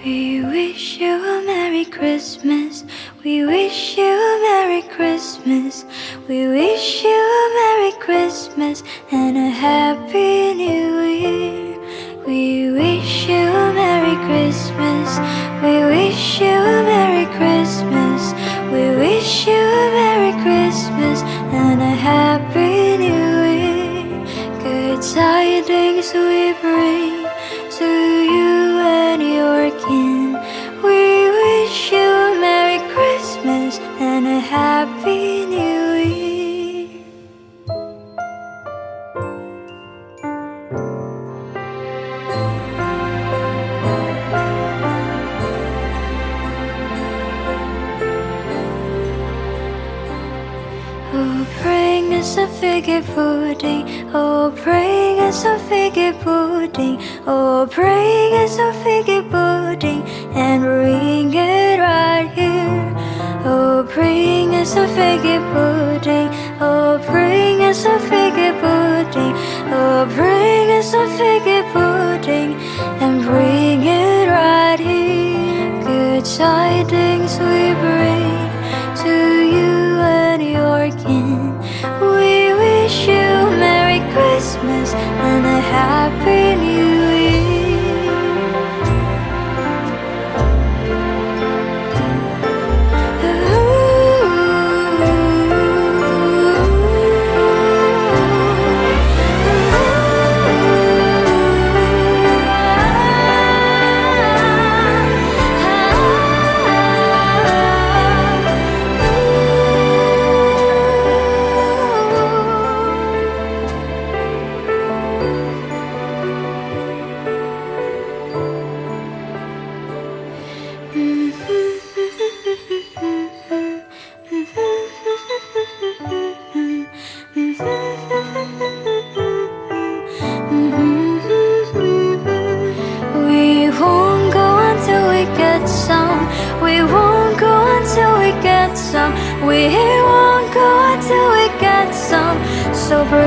We wish you a Merry Christmas. We wish you a Merry Christmas. We wish you a Merry Christmas and a Happy New Year. We wish you a Merry Christmas. We wish you a Merry Christmas. We wish you a Merry Christmas and a Happy New Year. Good tidings we bring to you and your kin. We wish you a Merry Christmas and a Happy New Year. Oh, bring us a figgy pudding. Oh, bring us a figgy pudding. Oh, bring us a figgy pudding and bring it right here. Oh, bring us a figgy pudding. Oh, bring us a figgy pudding. Oh, bring us a figgy pudding and bring it right here. Good tidings we bring to you and your kin. We wish you a Merry Christmas and a Happy New Year. We won't go until we get some. We won't go until we get some. We won't go until we get some. So bring